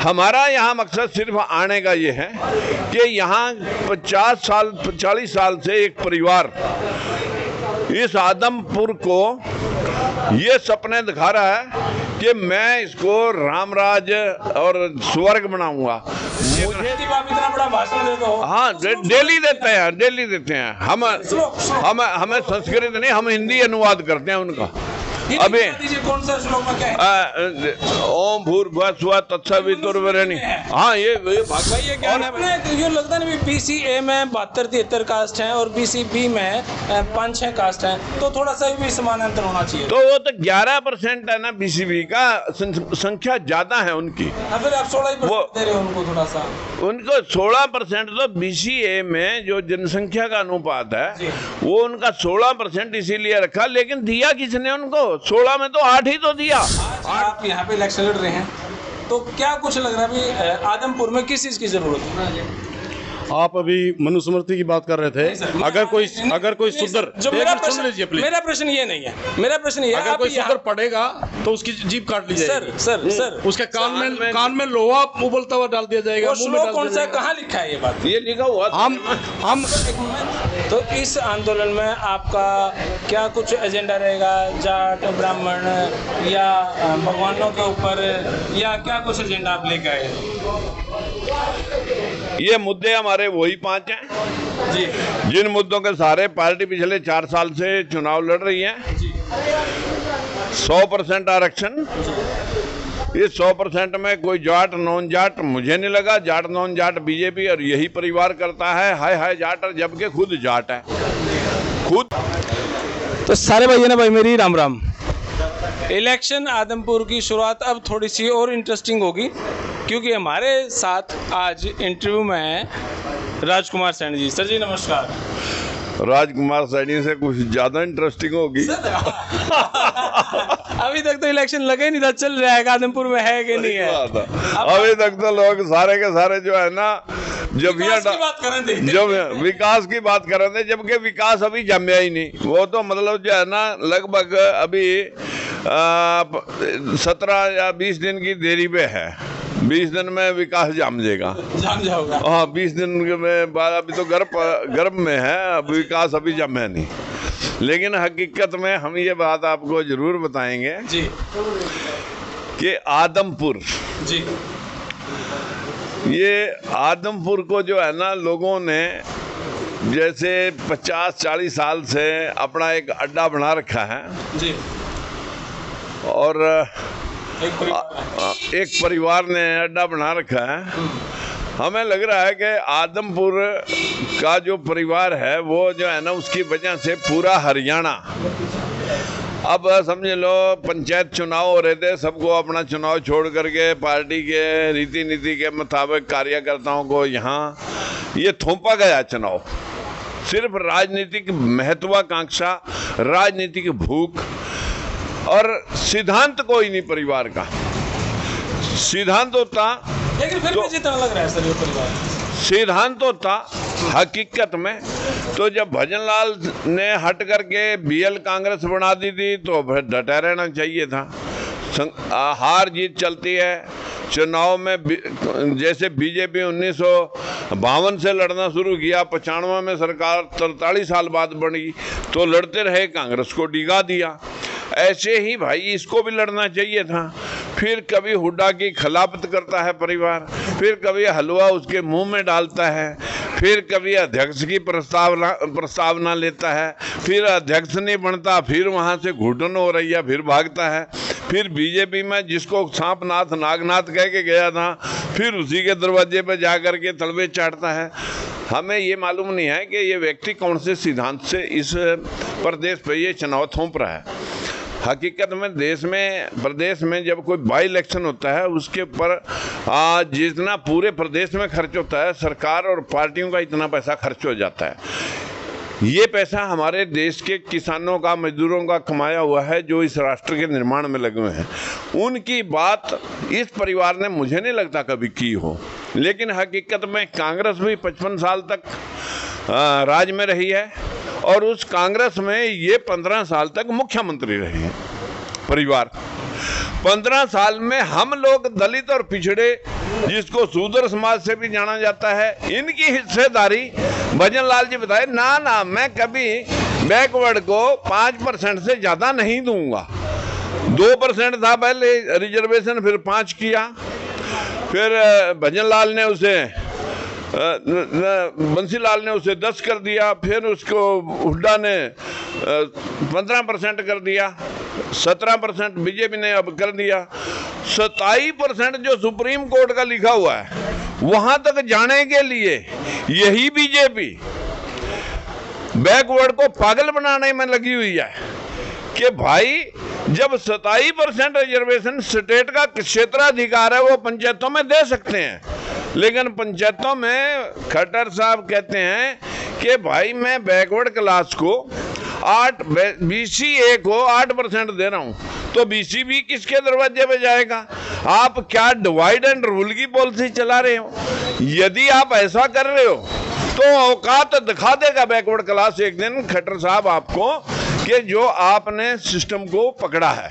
हमारा यहाँ मकसद सिर्फ आने का ये है कि यहाँ 40 साल से एक परिवार इस आदमपुर को ये सपने दिखा रहा है कि मैं इसको रामराज और स्वर्ग बनाऊंगा। मुझे आप इतना बड़ा भाषण देते हो। हाँ, डेली देते हैं हमें संस्कृत नहीं, हम हिंदी अनुवाद करते हैं उनका। अभी कौन सा श्लोक में क्या है? ओम भूर्भुवः स्वः तत्सवितुर्वरेण्यं। हाँ, ये भाई ये क्या है? ये लगता नहीं BCA में 72-73 कास्ट हैं और BCB में 5-6 कास्ट हैं, तो थोड़ा सा भी समानांतर होना चाहिए। तो वो तो 11% है ना, BCB का संख्या ज्यादा है उनकी। फिर आप 16% दे रहे हो उनको, थोड़ा सा उनको 16%। तो BCA में जो जनसंख्या का अनुपात है वो उनका 16% इसीलिए रखा, लेकिन दिया किसने उनको? 16 में तो 8 ही तो दिया। आप यहाँ पे इलेक्शन लड़ रहे हैं, तो क्या कुछ लग रहा है अभी आदमपुर में किस चीज की जरूरत है? आप अभी मनुस्मृति की बात कर रहे थे। अगर कोई सुधर, मेरा प्रश्न ये नहीं है। मेरा प्रश्न ये है, अगर कोई सुधर पड़ेगा तो उसकी जीभ काट ली जाएगी। सर उसके कान में लोहा उबलता हुआ डाल दिया जाएगा। कौन सा कहाँ लिखा है ये बात? ये लिखा हुआ हम तो इस आंदोलन में आपका क्या कुछ एजेंडा रहेगा? जाट, ब्राह्मण या भगवानों के ऊपर, या क्या कुछ एजेंडा आप लेकर आए? ये मुद्दे हमारे वही 5 हैं जी, जिन मुद्दों के सारे पार्टी पिछले 4 साल से चुनाव लड़ रही है। 100% आरक्षण, इस 100% में कोई जाट नॉन जाट मुझे नहीं लगा। जाट नॉन जाट बीजेपी और यही परिवार करता है, हाय जाट, और जबकि खुद जाट है खुद। तो सारे भाई है ना भाई, मेरी राम राम। इलेक्शन आदमपुर की शुरुआत अब थोड़ी सी और इंटरेस्टिंग होगी, क्योंकि हमारे साथ आज इंटरव्यू में है राजकुमार सैनी जी। सर जी नमस्कार। राजकुमार सैनी से कुछ ज्यादा इंटरेस्टिंग होगी। अभी तक तो इलेक्शन लगे नहीं था, चल रहा है आदमपुर में है कि नहीं है? अभी तक तो लोग सारे के सारे जो है ना, जब विकास की बात कर रहे थे, जबकि विकास अभी जमया ही नहीं। वो तो मतलब जो है ना, लगभग अभी 17 या 20 दिन की देरी पे है। 20 दिन में विकास जाम जाएगा। हाँ, 20 दिन में बाद। अभी तो गर्भ में है, अब विकास अभी जमे नहीं। लेकिन हकीकत में हम ये बात आपको जरूर बताएंगे जी कि आदमपुर जी, ये आदमपुर को जो है ना, लोगों ने जैसे 50-40 साल से अपना एक अड्डा बना रखा है जी, और एक परिवार ने अड्डा बना रखा है। हमें लग रहा है कि आदमपुर का जो परिवार है वो जो है ना, उसकी वजह से पूरा हरियाणा, अब समझ लो पंचायत चुनाव हो रहे थे, सबको अपना चुनाव छोड़ करके पार्टी के रीति नीति के मुताबिक कार्यकर्ताओं को यहाँ ये थोपा गया चुनाव। सिर्फ राजनीतिक महत्वाकांक्षा, राजनीतिक भूख, और सिद्धांत कोई नहीं परिवार का। सिद्धांत होता, लेकिन फिर भी जितना लग रहा है सर ये परिवार, सिद्धांत होता हकीकत में, तो जब भजनलाल ने हट करके BL कांग्रेस बना दी थी तो फिर डटा रहना चाहिए था। हार जीत चलती है चुनाव में। जैसे बीजेपी 1952 से लड़ना शुरू किया, 95 में सरकार 43 साल बाद बनी, तो लड़ते रहे, कांग्रेस को डिगा दिया। ऐसे ही भाई इसको भी लड़ना चाहिए था। फिर कभी हुड्डा की खिलाफत करता है परिवार, फिर कभी हलवा उसके मुंह में डालता है, फिर कभी अध्यक्ष की प्रस्तावना लेता है, फिर अध्यक्ष नहीं बनता, फिर वहाँ से घुटन हो रही है, फिर भागता है। फिर बीजेपी में जिसको सांपनाथ नागनाथ कह के गया था, फिर उसी के दरवाजे पर जा कर के तलवे चाटता है। हमें ये मालूम नहीं है कि ये व्यक्ति कौन से सिद्धांत से इस प्रदेश पे ये चुनाव थोप रहा है। हकीकत में प्रदेश में जब कोई बाई इलेक्शन होता है, उसके ऊपर जितना पूरे प्रदेश में खर्च होता है, सरकार और पार्टियों का इतना पैसा खर्च हो जाता है। ये पैसा हमारे देश के किसानों का, मजदूरों का कमाया हुआ है, जो इस राष्ट्र के निर्माण में लगे हुए हैं। उनकी बात इस परिवार ने मुझे नहीं लगता कभी की हो। लेकिन हकीकत में कांग्रेस भी 55 साल तक राज में रही है, और उस कांग्रेस में ये 15 साल तक मुख्यमंत्री रहे हैं परिवार। 15 साल में हम लोग दलित और पिछड़े, जिसको शूद्र समाज से भी जाना जाता है, इनकी हिस्सेदारी भजन लाल जी बताए ना मैं कभी बैकवर्ड को 5% से ज्यादा नहीं दूंगा। 2% था पहले रिजर्वेशन, फिर 5 किया, फिर भजन लाल ने उसे बंसीलाल ने उसे 10 कर दिया, फिर उसको हुड्डा ने 15% कर दिया, 17% बीजेपी ने अब कर दिया, 27% जो सुप्रीम कोर्ट का लिखा हुआ है वहां तक जाने के लिए यही बीजेपी बैकवर्ड को पागल बनाने में लगी हुई है कि भाई जब 27% रिजर्वेशन स्टेट का क्षेत्राधिकार है, वो पंचायतों में दे सकते हैं, लेकिन पंचायतों में खट्टर साहब कहते हैं कि भाई मैं बैकवर्ड क्लास को BCA को 8% दे रहा हूं, तो BCB किसके दरवाजे पे जाएगा? आप क्या डिवाइड एंड रूल की पॉलिसी चला रहे हो? यदि आप ऐसा कर रहे हो तो औकात दिखा देगा बैकवर्ड क्लास एक दिन खट्टर साहब आपको कि जो आपने सिस्टम को पकड़ा है।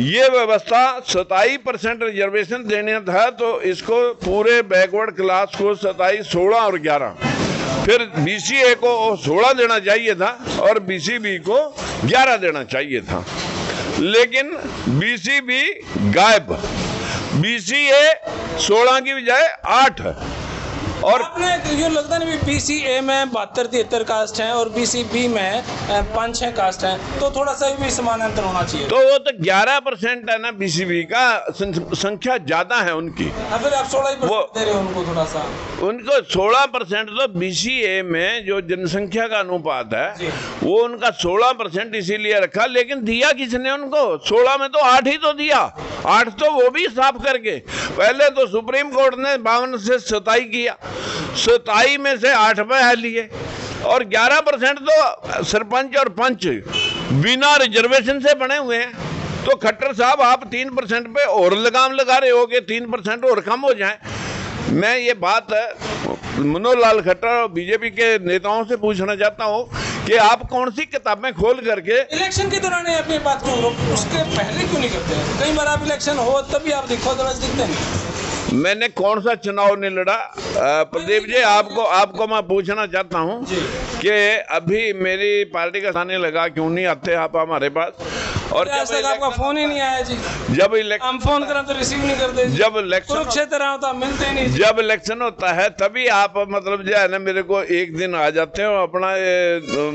ये व्यवस्था 27% रिजर्वेशन देने था, तो इसको पूरे बैकवर्ड क्लास को 27, 16 और 11, फिर BCA को 16 देना चाहिए था और BCB को 11 देना चाहिए था, लेकिन BCB गायब, BCA 16 की बजाय 8। और आपने यूँ लगता नहीं BCA में 72-73 कास्ट हैं और BCB में 5-6 कास्ट हैं, तो थोड़ा सा भी समानांतर होना चाहिए। तो वो तो 11% है ना, BCB का संख्या ज्यादा है उनकी। फिर आप 16% दे रहे हो उनको, थोड़ा सा उनको 16%, तो BCA में जो जनसंख्या का अनुपात है वो उनका 16% इसीलिए रखा, लेकिन दिया किसने उनको? 16 में तो 8 ही तो दिया, 8 तो वो भी साफ करके। पहले तो सुप्रीम कोर्ट ने 52 से 27 किया, 27 में से 8 पे लिए, और 11% तो सरपंच और पंच बिना रिजर्वेशन से बने हुए हैं। तो खट्टर साहब आप 3% पे और लगाम लगा रहे हो कि 3% और कम हो जाए। मैं ये बात मनोहर लाल खट्टर और बीजेपी के नेताओं से पूछना चाहता हूँ कि आप कौन सी किताबें खोल करके इलेक्शन के दौरान अपनी बात क्यों, उसके पहले क्यों नहीं करते हैं? कई बार आप इलेक्शन हो तभी आप दिखो, अदरवाइज दिखते नहीं। मैंने कौन सा चुनाव नहीं लड़ा? प्रदीप जी, आपको मैं पूछना चाहता हूं कि अभी मेरी पार्टी का आने लगा, क्यों नहीं आते आप हमारे पास? और आज तक आपका फोन ही नहीं आया जी। जब हम फोन करें तो रिसीव नहीं करते जी। जब इलेक्शन कुरुक्षेत्र होता मिलते नहीं जी। जब इलेक्शन होता है तभी आप मतलब जो है ना मेरे को एक दिन आ जाते हो अपना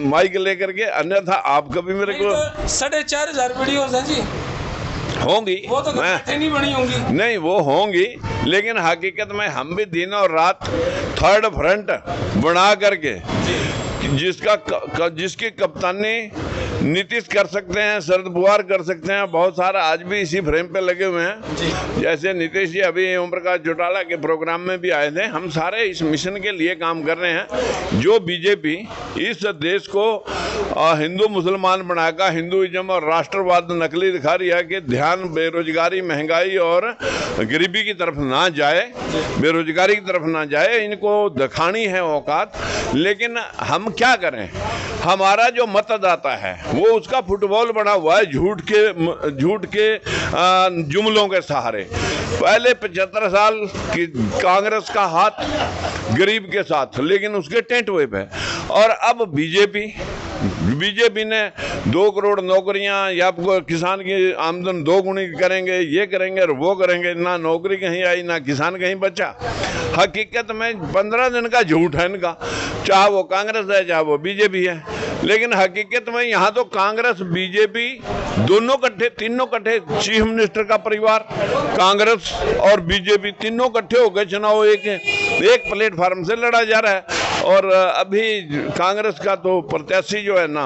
माइक लेकर के, अन्यथा आप कभी मेरे को 4,500 वीडियोस हैं जी। होंगी, वो तो नहीं बनी होंगी। नहीं वो होंगी, लेकिन हकीकत में हम भी दिन और रात थर्ड फ्रंट बना करके जिसकी कप्तानी नीतीश कर सकते हैं, शरद पवार कर सकते हैं, बहुत सारा आज भी इसी फ्रेम पे लगे हुए हैं। जैसे नीतीश जी अभी ओम प्रकाश चौटाला के प्रोग्राम में भी आए थे। हम सारे इस मिशन के लिए काम कर रहे हैं। जो बीजेपी इस देश को हिंदू मुसलमान बनाकर हिंदुइज्म और राष्ट्रवाद नकली दिखा रही है कि ध्यान बेरोजगारी, महंगाई और गरीबी की तरफ ना जाए, बेरोजगारी की तरफ ना जाए, इनको दिखानी है औकात। लेकिन हम क्या करें? हमारा जो मतदाता है वो उसका फुटबॉल बना हुआ है झूठ के जुमलों के सहारे। पहले 75 साल की कांग्रेस का हाथ गरीब के साथ, लेकिन उसके टेंट हुए पे। और अब बीजेपी ने 2 करोड़ नौकरियां या किसान की आमदन 2 गुनी करेंगे, ये करेंगे और वो करेंगे। ना नौकरी कहीं आई, ना किसान कहीं बचा। हकीकत में 15 दिन का झूठ है इनका, चाहे वो कांग्रेस है चाहे वो बीजेपी है। लेकिन हकीकत में यहाँ तो कांग्रेस बीजेपी दोनों इकट्ठे, तीनों इकट्ठे, चीफ मिनिस्टर का परिवार, कांग्रेस और बीजेपी तीनों इकट्ठे हो गए। चुनाव एक प्लेटफार्म से लड़ा जा रहा है। और अभी कांग्रेस का तो प्रत्याशी जो है ना,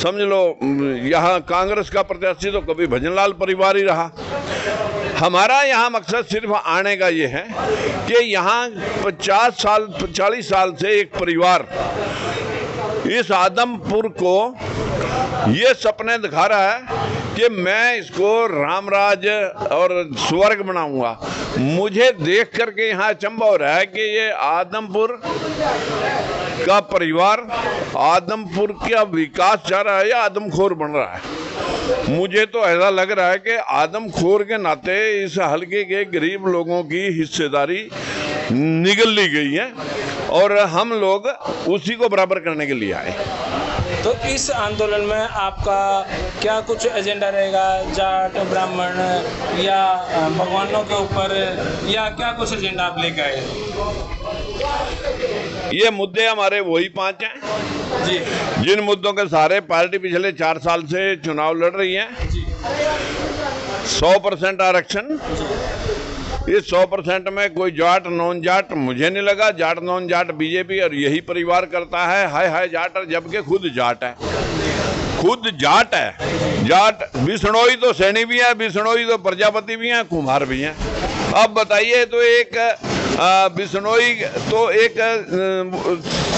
समझ लो यहाँ कांग्रेस का प्रत्याशी तो कभी भजन लाल परिवार ही रहा। हमारा यहाँ मकसद सिर्फ आने का ये है कि यहाँ 40 साल से एक परिवार इस आदमपुर को ये सपने दिखा रहा है कि मैं इसको रामराज और स्वर्ग बनाऊंगा। मुझे देख करके यहाँ अचंभा हो रहा है कि ये आदमपुर का परिवार आदमपुर का विकास चाह रहा है या आदमखोर बन रहा है। मुझे तो ऐसा लग रहा है कि आदमखोर के नाते इस हलके के गरीब लोगों की हिस्सेदारी निगल ली गई है और हम लोग उसी को बराबर करने के लिए आए। तो इस आंदोलन में आपका क्या कुछ एजेंडा रहेगा, जाट ब्राह्मण या भगवानों के ऊपर, या क्या कुछ एजेंडा आप लेकर आए? ये मुद्दे हमारे वही 5 हैं जी जिन मुद्दों के सहारे पार्टी पिछले 4 साल से चुनाव लड़ रही है। 100% आरक्षण, इस 100% में कोई जाट नॉन जाट मुझे नहीं लगा। जाट नॉन जाट बीजेपी और यही परिवार करता है, हाय जाट, जबकि खुद जाट है, खुद जाट है। जाट बिश्नोई तो सैनी भी है, बिश्नोई तो प्रजापति भी हैं, कुम्हार भी हैं। अब बताइए, तो एक बिश्नोई तो एक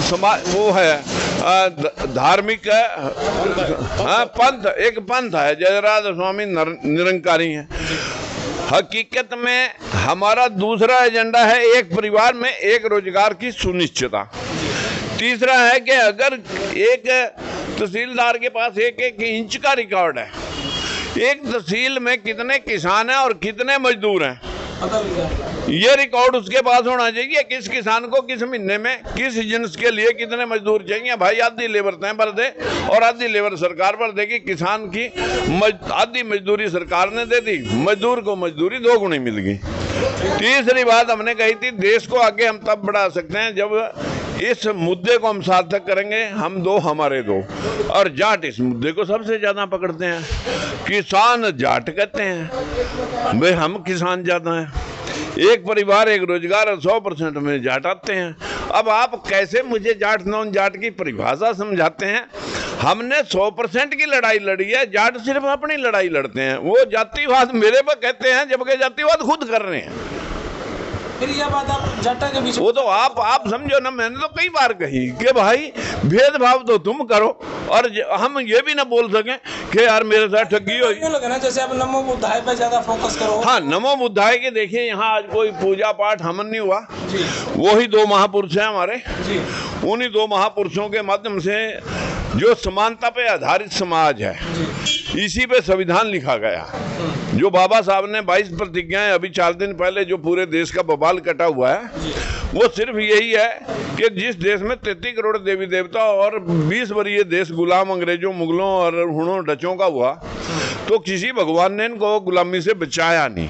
समाज वो है, धार्मिक पंथ, एक पंथ है, जयराज स्वामी निरंकारी हैं। हकीकत में हमारा दूसरा एजेंडा है एक परिवार में एक रोजगार की सुनिश्चितता। तीसरा है कि अगर एक तहसीलदार के पास एक इंच का रिकॉर्ड है, एक तहसील में कितने किसान हैं और कितने मजदूर हैं, ये रिकॉर्ड उसके पास होना चाहिए। किस किसान को किस महीने में किस जिन्स के लिए कितने मजदूर चाहिए। भाई आधी लेबर तय भर दे और आधी लेबर सरकार भर देगी। किसान की आधी मजदूरी सरकार ने दे दी, मजदूर को मजदूरी 2 गुनी मिल गई। तीसरी बात हमने कही थी, देश को आगे हम तब बढ़ा सकते हैं जब इस मुद्दे को हम सार्थक करेंगे, हम 2 हमारे 2। और जाट इस मुद्दे को सबसे ज्यादा पकड़ते हैं। किसान जाट कहते हैं, भाई हम किसान ज्यादा हैं। एक परिवार एक रोजगार, 100% में जाट आते हैं। अब आप कैसे मुझे जाट नॉन जाट की परिभाषा समझाते हैं? हमने 100% की लड़ाई लड़ी है, जाट सिर्फ अपनी लड़ाई लड़ते हैं। वो जातिवाद मेरे पर कहते हैं, जबकि जातिवाद खुद कर रहे हैं। फिर यह बात आप जाटा के बीच, वो तो आप समझो ना, मैंने तो कई बार कही कि भाई भेदभाव तो तुम करो और हम ये भी ना बोल सकें कि यार मेरे साथ ठगी हुई। क्यों लगे ना जैसे आप नमो बुद्धाय पे ज्यादा फोकस करो। हाँ, नमो बुद्धाय के देखिए, यहाँ आज कोई पूजा पाठ हमन नहीं हुआ। वही 2 महापुरुष हैं हमारे, उन्हीं 2 महापुरुषों के माध्यम से जो समानता पे आधारित समाज है, इसी पे संविधान लिखा गया। जो बाबा साहब ने 22 प्रतिज्ञाएं अभी 4 दिन पहले जो पूरे देश का बवाल कटा हुआ है, वो सिर्फ यही है कि जिस देश में 33 करोड़ देवी देवता और 20 वर्षीय देश गुलाम अंग्रेजों, मुगलों और हुनों डचों का हुआ, तो किसी भगवान ने इनको गुलामी से बचाया नहीं।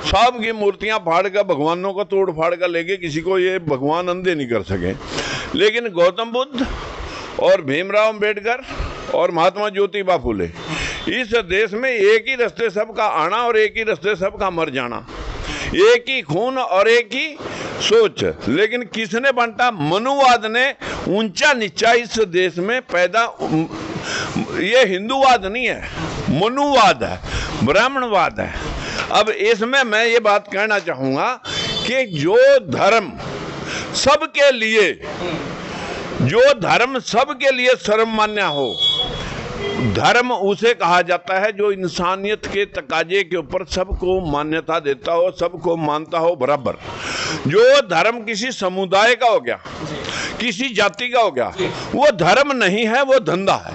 सब की मूर्तियां फाड़ कर, भगवानों को तोड़ फाड़ कर लेके किसी को ये भगवान अंधे नहीं कर सके। लेकिन गौतम बुद्ध और भीमराव अंबेडकर और महात्मा ज्योतिबा फुले, इस देश में एक ही रास्ते सबका आना और एक ही रास्ते सबका मर जाना, एक ही खून और एक ही सोच। लेकिन किसने बांटा? मनुवाद ने ऊंचा नीचा इस देश में पैदा। ये हिंदूवाद नहीं है, मनुवाद है, ब्राह्मणवाद है। अब इसमें मैं ये बात कहना चाहूंगा कि जो धर्म सबके लिए, जो धर्म सबके लिए सर्वमान्य हो, धर्म उसे कहा जाता है जो इंसानियत के तकाजे के ऊपर सबको मान्यता देता हो, सबको मानता हो बराबर। जो धर्म किसी समुदाय का हो गया, किसी जाति का हो गया, वो धर्म नहीं है, वो धंधा है।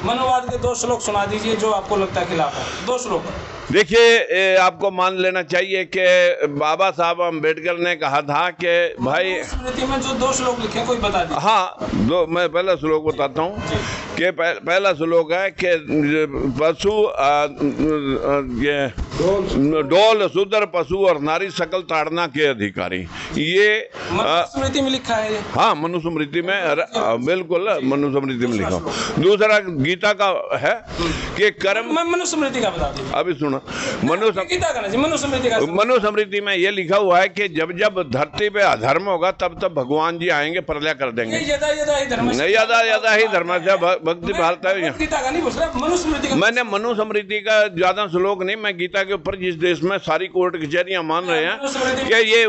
मनुवाद के 2 श्लोक सुना दीजिए जो आपको लगता है खिलाफ है। 2 श्लोक। देखिए, आपको मान लेना चाहिए कि बाबा साहब अम्बेडकर ने कहा था कि भाई, स्मृति में जो 2 श्लोक लिखे कोई बता दीजिए। हाँ, मैं पहला श्लोक बताता हूँ कि पहला श्लोक है कि पशु ये डोल शूद्र पशु और नारी सकल ताड़ना के अधिकारी। ये मनुस्मृति में लिखा है। हाँ, मनुस्मृति में, बिल्कुल मनुस्मृति में लिखा। दूसरा गीता का है कि कर्म। मनुस्मृति का बता दीजिए। अभी सुनो, मनुस्मृति में ये लिखा हुआ है कि जब जब धरती पे अधर्म होगा तब तब भगवान जी आएंगे, प्रलय कर देंगे। नहीं, यदा ही धर्म से भक्ति भारत है। मैंने मनुस्मृति का ज्यादा श्लोक नहीं, मैं गीता के ऊपर जिस देश में सारी कोर्ट कचहरियां मान रहे हैं कि ये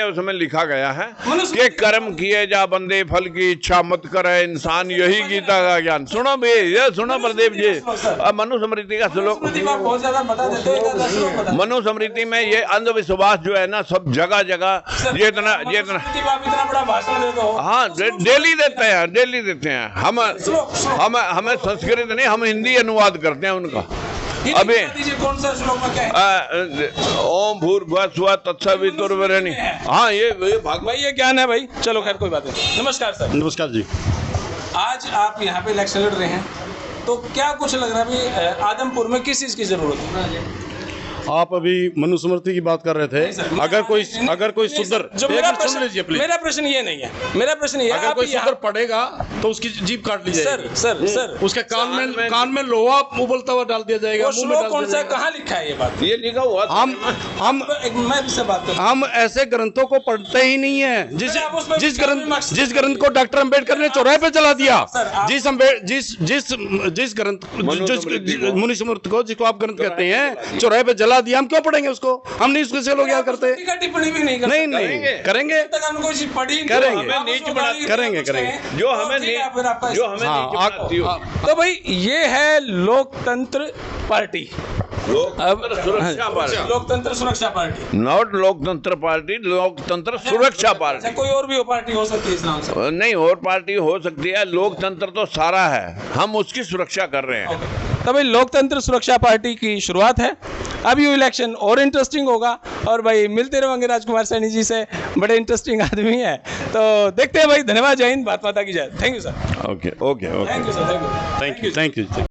उसमें लिखा गया है कि कर्म किए जा बंदे फल की इच्छा मत करे इंसान यही गीता का ज्ञान। सुनो भाई, ये सुनो प्रदीप जी, मनुस्मृति का श्लोक, बहुत ज्यादा बता देते हो। मनुस्मृति में ये अंधविश्वास जो है ना सब जगह जगह ये इतना इतना बड़ा भाषण देते हो। हाँ डेली देते हैं हमें संस्कृत नहीं, हम हिंदी अनुवाद करते हैं उनका। अभी कौन सा श्लोक में क्या है? ओम भूर्भुवः स्वः तत्सवितुर्वरेण्यं। हाँ ये भाई ये ज्ञान है भाई। चलो खैर कोई बात नहीं। नमस्कार सर। नमस्कार जी। आज आप यहाँ पे इलेक्शन लड़ रहे हैं, तो क्या कुछ लग रहा है अभी आदमपुर में किस चीज़ की जरूरत है? आप अभी मनुस्मृति की बात कर रहे थे। अगर कोई सुधर, जो मेरा प्रश्न ये नहीं है, मेरा प्रश्न ये अगर कोई सुधर पड़ेगा तो उसकी जीभ काट ली जाएगी। सर उसके कान में लोहा उबलता हुआ डाल दिया जाएगा। कौन सा कहाँ लिखा है ये बात? ये लिखा हुआ मैं इससे बात कर, हम ऐसे ग्रंथों को पढ़ते ही नहीं है। जिस ग्रंथ को डॉक्टर अम्बेडकर ने चौराहे पे जला दिया, जिस ग्रंथ मनुस्मृति को, जिसको आप ग्रंथ कहते हैं, चौराहे पे जला दिया, हम क्यों पढ़ेंगे उसको? हम नहीं उसके लोग याद करते। टिप्पणी भी नहीं नहीं करेंगे, जो हमें नीच। तो भाई ये है लोकतंत्र पार्टी, लोकतंत्र सुरक्षा पार्टी, नॉट लोकतंत्र पार्टी, लोकतंत्र सुरक्षा पार्टी। कोई और भी पार्टी हो सकती है इस नाम से? नहीं, और पार्टी हो सकती है, लोकतंत्र तो सारा है, हम उसकी सुरक्षा कर रहे हैं। तो भाई लोकतंत्र सुरक्षा पार्टी की शुरुआत है। अब ये इलेक्शन और इंटरेस्टिंग होगा, और भाई मिलते रहेंगे राजकुमार सैनी जी से, बड़े इंटरेस्टिंग आदमी है। तो देखते हैं भाई। धन्यवाद, जय हिंद, भारत माता की जय। Thank you sir. Okay. Thank you sir. Thank you.